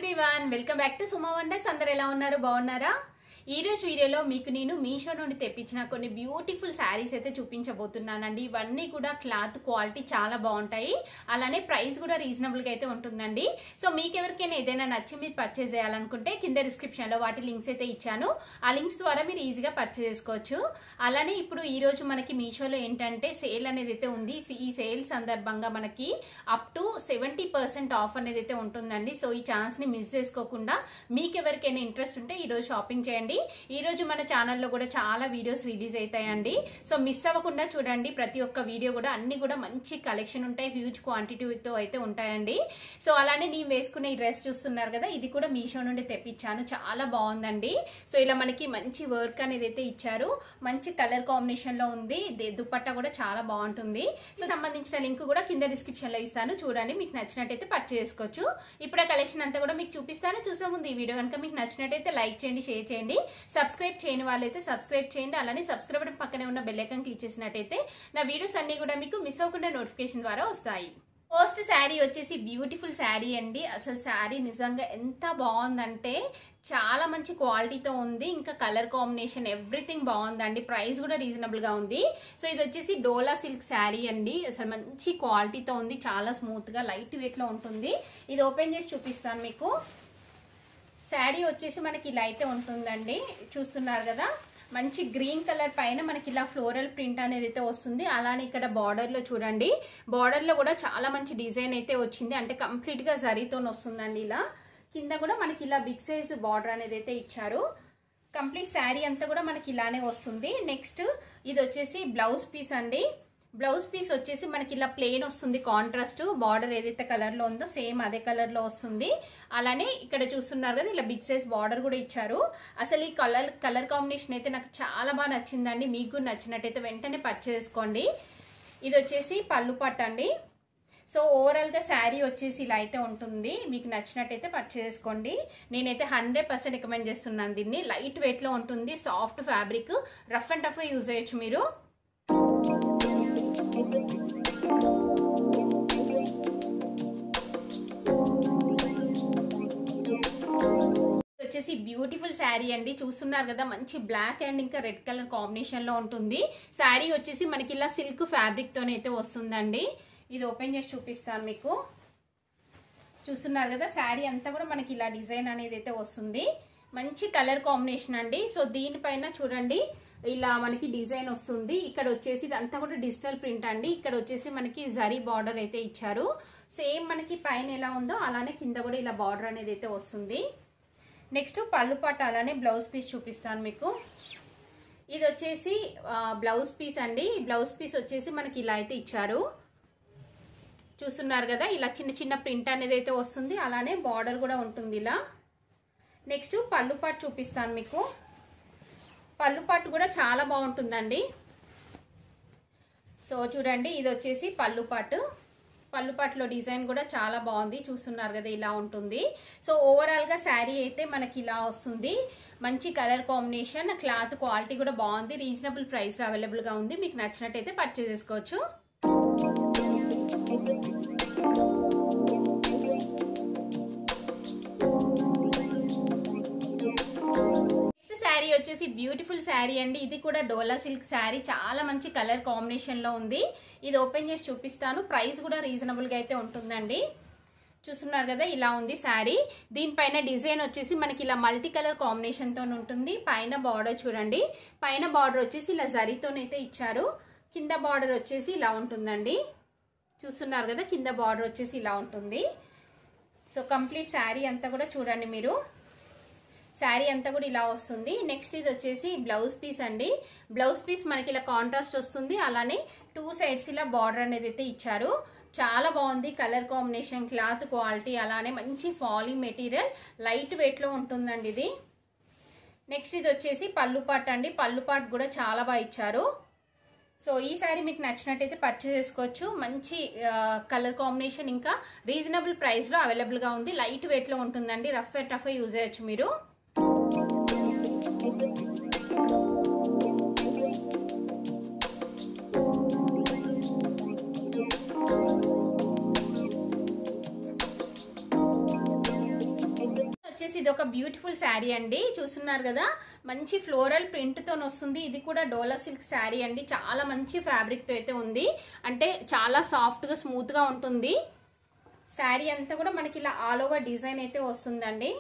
Everyone welcome back to Suma wonders. అందరు ఎలా ఉన్నారు? బాగున్నారా? ఈ రోజు వీడియోలో మీకు నేను మీషో నుండి తెప్పించిన కొన్ని బ్యూటిఫుల్ శారీస్ అయితే చూపించబోతున్నానండి. ఇవన్నీ కూడా క్లాత్ క్వాలిటీ చాలా బాగుంటాయి, అలానే ప్రైస్ కూడా రీజనబుల్ గా అయితే ఉంటుందండి. సో మీకు ఎవరికైనా ఏదైనా నచ్చి మీరు పర్చేస్ చేయాలనుకుంటే కింద డిస్క్రిప్షన్ లో వాటి లింక్స్ అయితే ఇచ్చాను. ఆ లింక్స్ ద్వారా మీరు ఈజీగా పర్చేస్ చేసుకోవచ్చు. అలానే ఇప్పుడు ఈ రోజు మనకి మీషోలో ఏంటంటే సేల్ అనేది అయితే ఉంది. ఈ సేల్ సందర్భంగా మనకి అప్ టు 70% ఆఫ్ అనేది అయితే ఉంటుందండి. సో ఈ ఛాన్స్ ని మిస్ చేసుకోకుండా మీకు ఎవరికైనా ఇంట్రెస్ట్ ఉంటే ఈ రోజు షాపింగ్ చేయండి. ఈ రోజు మన ఛానల్లో కూడా చాలా వీడియోస్ రిలీజ్ అవుతాయండి. సో మిస్ అవ్వకుండా చూడండి. ప్రతి ఒక్క వీడియో కూడా అన్ని కూడా మంచి కలెక్షన్ ఉంటాయి, హ్యూజ్ క్వాంటిటీతో అయితే ఉంటాయండి. సో అలానే నేను వేసుకునే ఈ డ్రెస్ చూస్తున్నారు కదా, ఇది కూడా మీషో నుండి తెప్పించాను. చాలా బాగుందండి. సో ఇలా మనకి మంచి వర్క్ అనేది అయితే ఇచ్చారు, మంచి కలర్ కాంబినేషన్ లో ఉంది. దుపట్టా కూడా చాలా బాగుంటుంది. సో సంబంధించిన లింక్ కూడా కింద డిస్క్రిప్షన్ లో ఇస్తాను, చూడండి. మీకు నచ్చినట్టయితే పర్చేస్ చేసుకోవచ్చు. ఇప్పుడు ఆ కలెక్షన్ అంతా కూడా మీకు చూపిస్తాను. చూసే ముందు ఈ వీడియో కనుక మీకు నచ్చినట్టయితే లైక్ చేయండి, షేర్ చేయండి. సబ్స్క్రైబ్ చేయని వాళ్ళైతే సబ్స్క్రైబ్ చేయండి. అలానే సబ్స్క్రైబ్ బటన్ పక్కనే ఉన్న బెల్ ఐకాన్ క్లిక్ చేసినట్టయితే నా వీడియోస్ అన్ని కూడా మీకు మిస్ అవ్వకుండా నోటిఫికేషన్ ద్వారా వస్తాయి. ఫస్ట్ శారీ వచ్చేసి బ్యూటిఫుల్ శారీ అండి. అసలు శారీ నిజంగా ఎంత బాగుందంటే చాలా మంచి క్వాలిటీతో ఉంది. ఇంకా కలర్ కాంబినేషన్ ఎవ్రీథింగ్ బాగుందండి. ప్రైస్ కూడా రీజనబుల్ గా ఉంది. సో ఇది వచ్చేసి డోలా సిల్క్ శారీ అండి. అసలు మంచి క్వాలిటీతో ఉంది, చాలా స్మూత్ గా లైట్ వెయిట్ లో ఉంటుంది. ఇది ఓపెన్ చేసి చూపిస్తాను మీకు. శారీ వచ్చేసి మనకి ఇలా అయితే ఉంటుందండి. చూస్తున్నారు కదా, మంచి గ్రీన్ కలర్ పైన మనకి ఇలా ఫ్లోరల్ ప్రింట్ అనేది అయితే వస్తుంది. అలానే ఇక్కడ బార్డర్ లో చూడండి, బార్డర్ లో కూడా చాలా మంచి డిజైన్ అయితే వచ్చింది. అంటే కంప్లీట్ గా జరీతో వస్తుందండి. ఇలా కింద కూడా మనకి ఇలా బిగ్ సైజ్ బార్డర్ అనేది అయితే ఇచ్చారు. కంప్లీట్ శారీ అంతా కూడా మనకి ఇలానే వస్తుంది. నెక్స్ట్ ఇది వచ్చేసి బ్లౌజ్ పీస్ అండి. బ్లౌజ్ పీస్ వచ్చేసి మనకి ఇలా ప్లెయిన్ వస్తుంది. కాంట్రాస్ట్ బార్డర్ ఏదైతే కలర్ లో ఉందో సేమ్ అదే కలర్ లో వస్తుంది. అలానే ఇక్కడ చూస్తున్నారు కదా, ఇలా బిగ్ సైజ్ బార్డర్ కూడా ఇచ్చారు. అసలు ఈ కలర్ కాంబినేషన్ అయితే నాకు చాలా బాగా నచ్చిందండి. మీకు నచ్చినట్టయితే వెంటనే పర్చేస్ చేసుకోండి. ఇది వచ్చేసి పళ్ళు పట్టు అండి. సో ఓవరాల్ గా శారీ వచ్చేసి ఇలా అయితే ఉంటుంది. మీకు నచ్చినట్టయితే పర్చేస్ చేసుకోండి. నేనైతే 100% రికమెండ్ చేస్తున్నాను దీన్ని. లైట్ వెయిట్ లో ఉంటుంది, soft fabric, rough and tough use చేయొచ్చు మీరు. వచ్చేసి బ్యూటిఫుల్ శారీ అండి. చూస్తున్నారు కదా, మంచి బ్లాక్ అండ్ ఇంకా రెడ్ కలర్ కాంబినేషన్ లో ఉంటుంది. శారీ వచ్చేసి మనకి ఇలా సిల్క్ ఫ్యాబ్రిక్ తోనైతే వస్తుందండి. ఇది ఓపెన్ చేసి చూపిస్తాను మీకు. చూస్తున్నారు కదా, శారీ అంతా కూడా మనకి ఇలా డిజైన్ అనేది అయితే వస్తుంది. మంచి కలర్ కాంబినేషన్ అండి. సో దీనిపైన చూడండి, ఇలా మనకి డిజైన్ వస్తుంది. ఇక్కడ వచ్చేసి ఇదంతా కూడా డిజిటల్ ప్రింట్ అండి. ఇక్కడ వచ్చేసి మనకి జరీ బార్డర్ అయితే ఇచ్చారు. సేమ్ మనకి పైన ఎలా ఉందో అలానే కింద కూడా ఇలా బార్డర్ అనేది అయితే వస్తుంది. నెక్స్ట్ పళ్ళు పట్టు, అలానే బ్లౌజ్ పీస్ చూపిస్తాను మీకు. ఇది వచ్చేసి బ్లౌజ్ పీస్ అండి. బ్లౌజ్ పీస్ వచ్చేసి మనకి ఇలా అయితే ఇచ్చారు. చూస్తున్నారు కదా, ఇలా చిన్న చిన్న ప్రింట్ అనేది అయితే వస్తుంది. అలానే బార్డర్ కూడా ఉంటుంది ఇలా. నెక్స్ట్ పళ్ళు పట్టు చూపిస్తాను మీకు. పళ్ళు పట్టు కూడా చాలా బాగుంటుందండి. సో చూడండి, ఇది వచ్చేసి పళ్ళు పట్టు. పళ్ళు పట్టులో డిజైన్ కూడా చాలా బాగుంది. చూస్తున్నారు కదా, ఇలా ఉంటుంది. సో ఓవరాల్ గా శారీ అయితే మనకి ఇలా వస్తుంది. మంచి కలర్ కాంబినేషన్, క్లాత్ క్వాలిటీ కూడా బాగుంది. రీజనబుల్ ప్రైస్ లో అవైలబుల్ గా ఉంది. మీకు నచ్చినట్టయితే పర్చేస్ చేసుకోవచ్చు. శారీ వచ్చేసి బ్యూటిఫుల్ శారీ అండి. ఇది కూడా డోలా సిల్క్ శారీ, చాలా మంచి కలర్ కాంబినేషన్ లో ఉంది. ఇది ఓపెన్ చేసి చూపిస్తాను. ప్రైస్ కూడా రీజనబుల్ గా అయితే ఉంటుందండి. చూస్తున్నారు కదా, ఇలా ఉంది శారీ. దీనిపైన డిజైన్ వచ్చేసి మనకి ఇలా మల్టీ కలర్ కాంబినేషన్ తో ఉంటుంది. పైన బార్డర్ చూడండి, పైన బార్డర్ వచ్చేసి ఇలా జరీతోనైతే ఇచ్చారు. కింద బార్డర్ వచ్చేసి ఇలా ఉంటుందండి. చూస్తున్నారు కదా, కింద బార్డర్ వచ్చేసి ఇలా ఉంటుంది. సో కంప్లీట్ శారీ అంతా కూడా చూడండి మీరు. శారీ అంతా కూడా ఇలా వస్తుంది. నెక్స్ట్ ఇది వచ్చేసి బ్లౌజ్ పీస్ అండి. బ్లౌజ్ పీస్ మనకి ఇలా కాంట్రాస్ట్ వస్తుంది. అలానే 2 సైడ్స్ ఇలా బార్డర్ అనేది అయితే ఇచ్చారు. చాలా బాగుంది కలర్ కాంబినేషన్, క్లాత్ క్వాలిటీ, అలానే మంచి ఫాలింగ్ మెటీరియల్, లైట్ వెయిట్ లో ఉంటుందండి ఇది. నెక్స్ట్ ఇది వచ్చేసి పళ్ళు పట్టు అండి. పళ్ళు పట్టు కూడా చాలా బాగా ఇచ్చారు. సో ఈ శారీ మీకు నచ్చినట్టయితే పర్చేస్ చేసుకోవచ్చు. మంచి కలర్ కాంబినేషన్, ఇంకా రీజనబుల్ ప్రైస్ లో అవైలబుల్ గా ఉంది. లైట్ వెయిట్ లో ఉంటుందండి, రఫ్ అండ్ టఫ్ యూజ్ చేయొచ్చు మీరు. ఇది ఒక బ్యూటిఫుల్ శారీ అండి, చూస్తున్నారు కదా మంచి ఫ్లోరల్ ప్రింట్ తో వస్తుంది. ఇది కూడా డోలా సిల్క్ శారీ అండి, చాలా మంచి ఫ్యాబ్రిక్ తో అయితే ఉంది. అంటే చాలా సాఫ్ట్ గా స్మూత్ గా ఉంటుంది. శారీ అంతా కూడా మనకి ఇలా ఆల్ ఓవర్ డిజైన్ అయితే వస్తుందండి.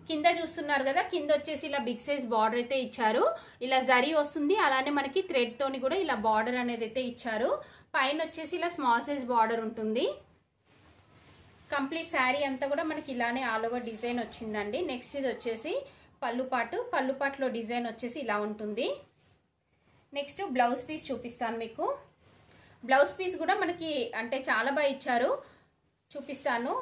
కింద చూస్తున్నారు కదా, కింద వచ్చేసి ఇలా బిగ్ సైజ్ బార్డర్ అయితే ఇచ్చారు. ఇలా జరీ వస్తుంది, అలానే మనకి థ్రెడ్ తోని కూడా ఇలా బార్డర్ అనేది అయితే ఇచ్చారు. పైన వచ్చేసి ఇలా స్మాల్ సైజ్ బార్డర్ ఉంటుంది. కంప్లీట్ శారీ అంతా కూడా మనకి ఇలానే ఆల్ ఓవర్ డిజైన్ వచ్చిందండి. నెక్స్ట్ ఇది వచ్చేసి పళ్ళుపాట్లో డిజైన్ వచ్చేసి ఇలా ఉంటుంది. నెక్స్ట్ బ్లౌజ్ పీస్ చూపిస్తాను మీకు. బ్లౌజ్ పీస్ కూడా మనకి అంటే చాలా బాగా ఇచ్చారు, చూపిస్తాను.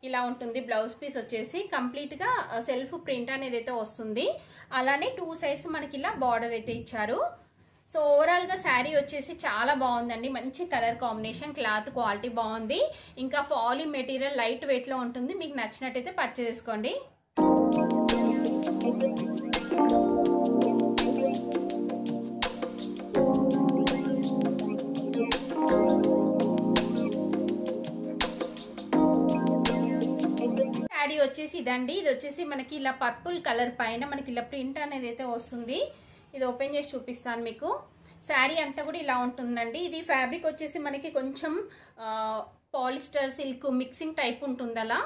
ఇలా ఉంటుంది బ్లౌజ్ పీస్ వచ్చేసి, కంప్లీట్ గా సెల్ఫ్ ప్రింట్ అనేది అయితే వస్తుంది. అలానే 2 సైడ్స్ మనకి ఇలా బార్డర్ అయితే ఇచ్చారు. సో ఓవరాల్ గా శారీ వచ్చేసి చాలా బాగుందండి, మంచి కలర్ కాంబినేషన్, క్లాత్ క్వాలిటీ బాగుంది. ఇంకా ఫాలీ మెటీరియల్ లైట్ వెయిట్ లో ఉంటుంది. మీకు నచ్చినట్టయితే పర్చేస్ చేసుకోండి. శారీ వచ్చేసి ఇదండి. ఇది వచ్చేసి మనకి ఇలా పర్పుల్ కలర్ పైన మనకి ఇలా ప్రింట్ అనేది అయితే వస్తుంది. ఇది ఓపెన్ చేసి చూపిస్తాను మీకు. శారీ అంతా కూడా ఇలా ఉంటుందండి. ఇది ఫ్యాబ్రిక్ వచ్చేసి మనకి కొంచెం పాలిస్టర్ సిల్క్ మిక్సింగ్ టైప్ ఉంటుంది. అలా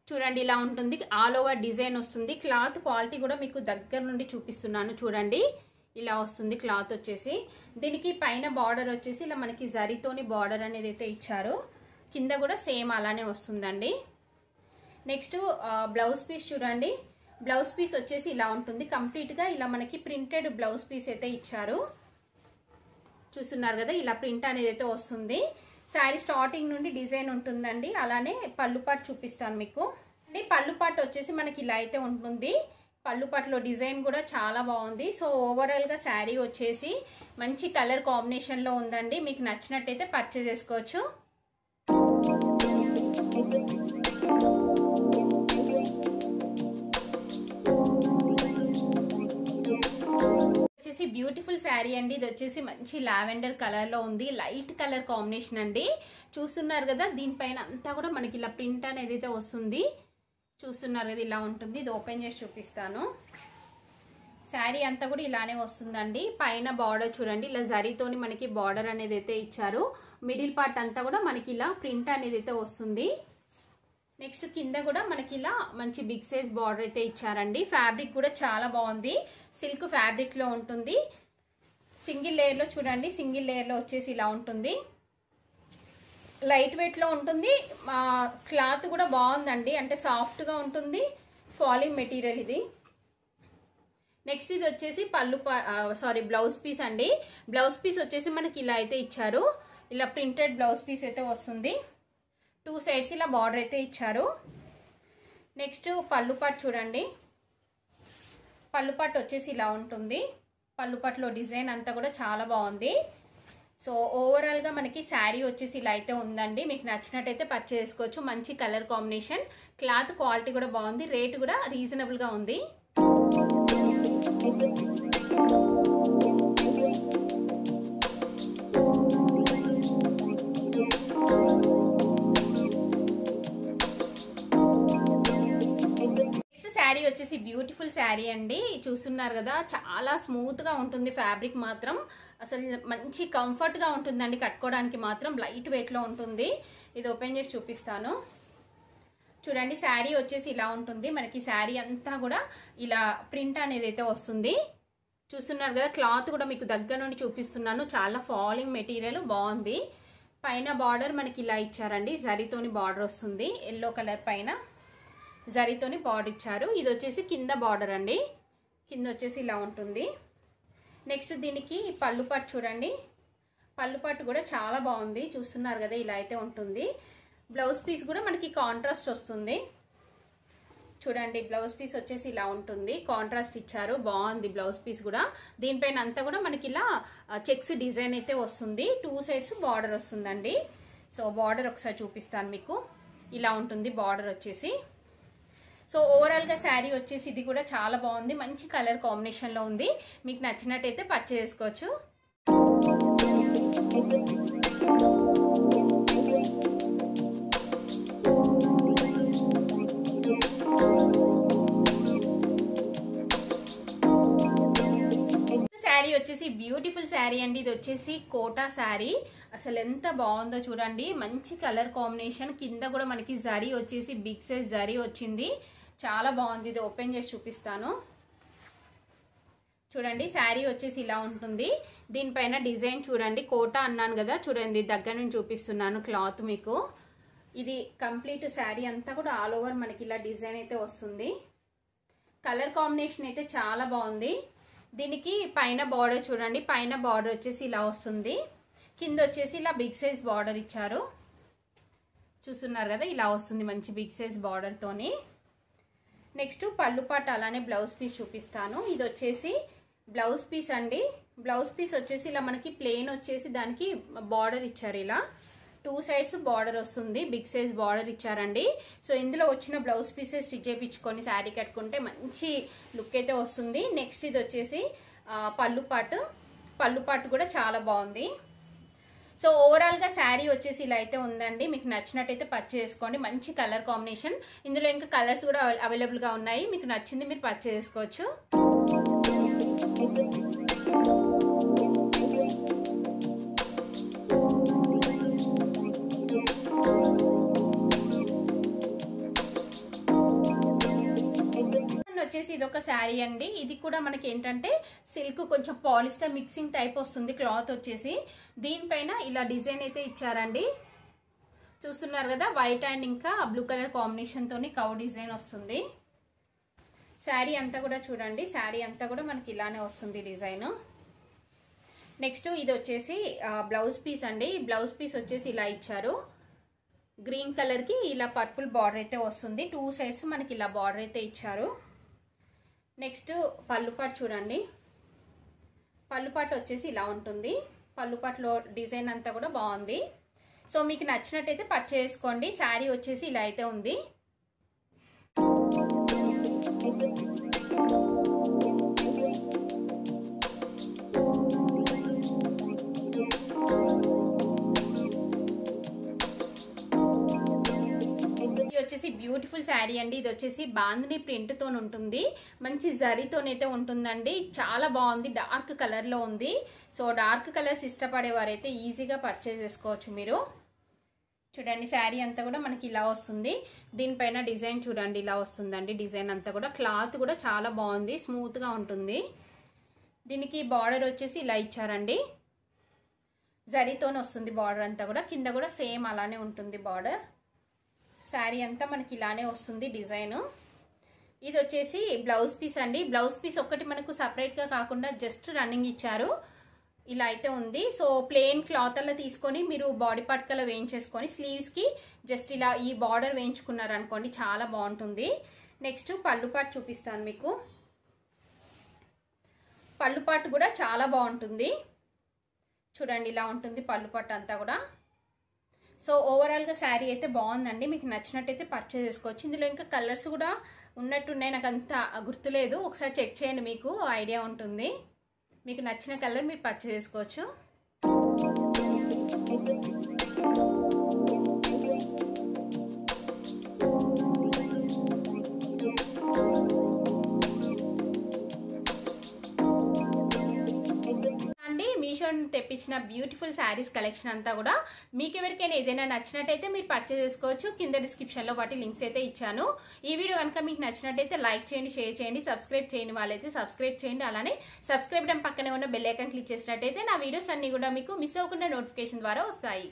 చూడండి, ఇలా ఉంటుంది. ఆల్ ఓవర్ డిజైన్ వస్తుంది. క్లాత్ క్వాలిటీ కూడా మీకు దగ్గర నుండి చూపిస్తున్నాను చూడండి. ఇలా వస్తుంది క్లాత్ వచ్చేసి. దీనికి పైన బార్డర్ వచ్చేసి ఇలా మనకి జరీతోని బార్డర్ అనేది అయితే ఇచ్చారు. కింద కూడా సేమ్ అలానే వస్తుందండి. నెక్స్ట్ బ్లౌజ్ పీస్ చూడండి. బ్లౌజ్ పీస్ వచ్చేసి ఇలా ఉంటుంది. కంప్లీట్ గా ఇలా మనకి ప్రింటెడ్ బ్లౌజ్ పీస్ అయితే ఇచ్చారు. చూస్తున్నారు కదా, ఇలా ప్రింట్ అనేది అయితే వస్తుంది. శారీ స్టార్టింగ్ నుండి డిజైన్ ఉంటుందండి. అలానే పళ్ళు పాటు చూపిస్తాను మీకు. పళ్ళు పాటు వచ్చేసి మనకి ఇలా అయితే ఉంటుంది. పళ్ళు పాటులో డిజైన్ కూడా చాలా బాగుంది. సో ఓవరాల్ గా శారీ వచ్చేసి మంచి కలర్ కాంబినేషన్ లో ఉందండి. మీకు నచ్చినట్టయితే పర్చేస్ చేసుకోవచ్చు. వచ్చేసి బ్యూటిఫుల్ శారీ అండి. ఇది వచ్చేసి మంచి లావెండర్ కలర్ లో ఉంది. లైట్ కలర్ కాంబినేషన్ అండి. చూస్తున్నారు కదా, దీనిపైన అంతా కూడా మనకి ఇలా ప్రింట్ అనేది అయితే వస్తుంది. చూస్తున్నారు కదా, ఇలా ఉంటుంది. ఇది ఓపెన్ చేసి చూపిస్తాను. శారీ అంతా కూడా ఇలానే వస్తుందండి. పైన బార్డర్ చూడండి, ఇలా జరీతోని మనకి బార్డర్ అనేది అయితే ఇచ్చారు. మిడిల్ పార్ట్ అంతా కూడా మనకి ఇలా ప్రింట్ అనేది అయితే వస్తుంది. నెక్స్ట్ కింద కూడా మనకి ఇలా మంచి బిగ్ సైజ్ బార్డర్ అయితే ఇచ్చారండి. ఫ్యాబ్రిక్ కూడా చాలా బాగుంది, సిల్క్ ఫ్యాబ్రిక్ లో ఉంటుంది. సింగిల్ లేయర్ లో చూడండి, సింగిల్ లేయర్ లో వచ్చేసి ఇలా ఉంటుంది. లైట్ వెయిట్ లో ఉంటుంది. క్లాత్ కూడా బాగుందండి, అంటే సాఫ్ట్ గా ఉంటుంది. ఫాలింగ్ మెటీరియల్ ఇది. నెక్స్ట్ ఇది వచ్చేసి బ్లౌజ్ పీస్ అండి. బ్లౌజ్ పీస్ వచ్చేసి మనకి ఇలా అయితే ఇచ్చారు. ఇలా ప్రింటెడ్ బ్లౌజ్ పీస్ అయితే వస్తుంది. 2 సైడ్స్ ఇలా బార్డర్ అయితే ఇచ్చారు. నెక్స్ట్ పళ్ళు పాటు చూడండి. పళ్ళు పాటు వచ్చేసి ఇలా ఉంటుంది. పళ్ళు పాటులో డిజైన్ అంతా కూడా చాలా బాగుంది. సో ఓవరాల్ గా మనకి శారీ వచ్చేసి ఇలా అయితే ఉందండి. మీకు నచ్చినట్టయితే పర్చేస్ చేసుకోవచ్చు. మంచి కలర్ కాంబినేషన్, క్లాత్ క్వాలిటీ కూడా బాగుంది. రేట్ కూడా రీజనబుల్ గా ఉంది. శారీ వచ్చేసి బ్యూటిఫుల్ శారీ అండి. చూస్తున్నారు కదా, చాలా స్మూత్ గా ఉంటుంది. ఫ్యాబ్రిక్ మాత్రం అసలు మంచి కంఫర్ట్ గా ఉంటుందండి. కట్టుకోవడానికి మాత్రం లైట్ వెయిట్ లో ఉంటుంది. ఇది ఓపెన్ చేసి చూపిస్తాను చూడండి. శారీ వచ్చేసి ఇలా ఉంటుంది. మనకి శారీ అంతా కూడా ఇలా ప్రింట్ అనేది అయితే వస్తుంది. చూస్తున్నారు కదా, క్లాత్ కూడా మీకు దగ్గర నుండి చూపిస్తున్నాను. చాలా ఫాలింగ్ మెటీరియల్ బాగుంది. పైన బార్డర్ మనకి ఇలా ఇచ్చారండి. జరీతోని బార్డర్ వస్తుంది. ఎల్లో కలర్ పైన జరీతోని బార్డర్ ఇచ్చారు. ఇది వచ్చేసి కింద బార్డర్ అండి. కింద వచ్చేసి ఇలా ఉంటుంది. నెక్స్ట్ దీనికి పళ్ళు పాటు చూడండి. పళ్ళు పాటు కూడా చాలా బాగుంది. చూస్తున్నారు కదా, ఇలా అయితే ఉంటుంది. బ్లౌజ్ పీస్ కూడా మనకి కాంట్రాస్ట్ వస్తుంది. చూడండి, బ్లౌజ్ పీస్ వచ్చేసి ఇలా ఉంటుంది. కాంట్రాస్ట్ ఇచ్చారు, బాగుంది బ్లౌజ్ పీస్ కూడా. దీనిపైన అంతా కూడా మనకి ఇలా చెక్స్ డిజైన్ అయితే వస్తుంది. 2 సైడ్స్ బార్డర్ వస్తుందండి. సో బార్డర్ ఒకసారి చూపిస్తాను మీకు. ఇలా ఉంటుంది బార్డర్ వచ్చేసి. సో ఓవరాల్ గా శారీ వచ్చేసి ఇది కూడా చాలా బాగుంది. మంచి కలర్ కాంబినేషన్ లో ఉంది. మీకు నచ్చినట్టయితే పర్చేస్ చేసుకోవచ్చు. వచ్చేసి బ్యూటిఫుల్ శారీ అండి. ఇది వచ్చేసి కోటా శారీ. అసలు ఎంత బాగుందో చూడండి. మంచి కలర్ కాంబినేషన్. కింద కూడా మనకి జరీ వచ్చేసి బిగ్ సైజ్ జరీ వచ్చింది. చాలా బాగుంది. ఇది ఓపెన్ చేసి చూపిస్తాను చూడండి. శారీ వచ్చేసి ఇలా ఉంటుంది. దీనిపైన డిజైన్ చూడండి. కోటా అన్నాను కదా, చూడండి దగ్గర నుంచి చూపిస్తున్నాను క్లాత్ మీకు. ఇది కంప్లీట్ శారీ అంతా కూడా ఆల్ ఓవర్ మనకి ఇలా డిజైన్ అయితే వస్తుంది. కలర్ కాంబినేషన్ అయితే చాలా బాగుంది. దీనికి పైన బార్డర్ చూడండి. పైన బార్డర్ వచ్చేసి ఇలా వస్తుంది. కింద వచ్చేసి ఇలా బిగ్ సైజ్ బార్డర్ ఇచ్చారు. చూస్తున్నారు కదా, ఇలా వస్తుంది మంచి బిగ్ సైజ్ బార్డర్ తోని. నెక్స్ట్ పళ్ళు పాట అలానే బ్లౌజ్ పీస్ చూపిస్తాను. ఇది వచ్చేసి బ్లౌజ్ పీస్ అండి. బ్లౌజ్ పీస్ వచ్చేసి ఇలా మనకి ప్లెయిన్ వచ్చేసి దానికి బార్డర్ ఇచ్చారు. ఇలా 2 సైడ్స్ బార్డర్ వస్తుంది. బిగ్ సైజ్ బార్డర్ ఇచ్చారండి. సో ఇందులో వచ్చిన బ్లౌజ్ పీసెస్ స్టిచ్ చేయించుకొని శారీ కట్టుకుంటే మంచి లుక్ అయితే వస్తుంది. నెక్స్ట్ ఇది వచ్చేసి పళ్ళు పాటు కూడా చాలా బాగుంది. సో ఓవరాల్ గా శారీ వచ్చేసి ఇలా అయితే ఉందండి. మీకు నచ్చినట్టయితే పర్చేస్ చేసుకోండి. మంచి కలర్ కాంబినేషన్. ఇందులో ఇంకా కలర్స్ కూడా అవైలబుల్ గా ఉన్నాయి. మీకు నచ్చింది మీరు పర్చేస్ చేసుకోవచ్చు. వచ్చేసి ఇది ఒక శారీ అండి. ఇది కూడా మనకి ఏంటంటే సిల్క్ కొంచెం పాలిస్టర్ మిక్సింగ్ టైప్ వస్తుంది క్లాత్ వచ్చేసి. దీనిపైన ఇలా డిజైన్ అయితే ఇచ్చారండి. చూస్తున్నారు కదా, వైట్ అండ్ ఇంకా బ్లూ కలర్ కాంబినేషన్ తోని కవ్ డిజైన్ వస్తుంది. శారీ అంతా కూడా చూడండి. శారీ అంతా కూడా మనకి ఇలానే వస్తుంది డిజైన్. నెక్స్ట్ ఇది వచ్చేసి బ్లౌజ్ పీస్ అండి. బ్లౌజ్ పీస్ వచ్చేసి ఇలా ఇచ్చారు. గ్రీన్ కలర్ కి ఇలా పర్పుల్ బార్డర్ అయితే వస్తుంది. 2 సైడ్స్ మనకి ఇలా బార్డర్ అయితే ఇచ్చారు. నెక్స్ట్ పళ్ళు పాటు చూడండి. పళ్ళు పాటు వచ్చేసి ఇలా ఉంటుంది. పళ్ళు పాటులో డిజైన్ అంతా కూడా బాగుంది. సో మీకు నచ్చినట్టయితే పర్చేస్ చేసుకోండి. శారీ వచ్చేసి ఇలా అయితే ఉంది. వచ్చేసి బ్యూటిఫుల్ శారీ అండి. ఇది వచ్చేసి బాందిని ప్రింట్ తో ఉంటుంది. మంచి జరీతోనైతే ఉంటుందండి. చాలా బాగుంది. డార్క్ కలర్ లో ఉంది. సో డార్క్ కలర్స్ ఇష్టపడే వారైతే ఈజీగా పర్చేస్ చేసుకోవచ్చు మీరు. చూడండి శారీ అంతా కూడా మనకి ఇలా వస్తుంది. దీనిపైన డిజైన్ చూడండి ఇలా వస్తుందండి. డిజైన్ అంతా కూడా క్లాత్ కూడా చాలా బాగుంది. స్మూత్ గా ఉంటుంది. దీనికి బార్డర్ వచ్చేసి ఇలా ఇచ్చారండి. జరీతోనే వస్తుంది బార్డర్ అంతా కూడా. కింద కూడా సేమ్ అలానే ఉంటుంది బార్డర్. శారీ అంతా మనకి ఇలానే వస్తుంది డిజైన్. ఇది వచ్చేసి బ్లౌజ్ పీస్ అండి. బ్లౌజ్ పీస్ ఒక్కటి మనకు సపరేట్ గా కాకుండా జస్ట్ రన్నింగ్ ఇచ్చారు. ఇలా అయితే ఉంది. సో ప్లెయిన్ క్లాత్ అలా తీసుకొని మీరు బాడీ పార్ట్ కల్లా వేయించేసుకొని స్లీవ్స్ కి జస్ట్ ఇలా ఈ బార్డర్ వేయించుకున్నారు అనుకోండి, చాలా బాగుంటుంది. నెక్స్ట్ పళ్ళు పాటు చూపిస్తాను మీకు. పళ్ళు పాటు కూడా చాలా బాగుంటుంది. చూడండి ఇలా ఉంటుంది పళ్ళు పాటు అంతా కూడా. సో ఓవరాల్ గా శారీ అయితే బాగుందండి. మీకు నచ్చినట్టయితే పర్చేస్ చేసుకోవచ్చు. ఇందులో ఇంకా కలర్స్ కూడా ఉన్నట్టున్నాయి. నాకు అంత గుర్తులేదు. ఒకసారి చెక్ చేయండి, మీకు ఐడియా ఉంటుంది. మీకు నచ్చిన కలర్ మీరు పర్చేస్ చేసుకోవచ్చు. మీషో తెప్పించిన బ్యూటిఫుల్ శారీస్ కలెక్షన్ అంతా కూడా మీకు ఎవరికైనా ఏదైనా నచ్చినట్టయితే మీరు పర్చేస్ చేసుకోవచ్చు. కింద డిస్క్రిప్షన్ లో వాటి లింక్స్ అయితే ఇచ్చాను. ఈ వీడియో కనుక మీకు నచ్చినట్టయితే లైక్ చేయండి, షేర్ చేయండి, సబ్స్క్రైబ్ చేయని వాళ్ళైతే సబ్స్క్రైబ్ చేయండి. అలానే సబ్స్క్రైబ్ బటన్ పక్కనే ఉన్న బెల్ ఐకాన్ క్లిక్ చేసినట్టయితే నా వీడియోస్ అన్ని కూడా మీకు మిస్ అవ్వకుండా నోటిఫికేషన్ ద్వారా వస్తాయి.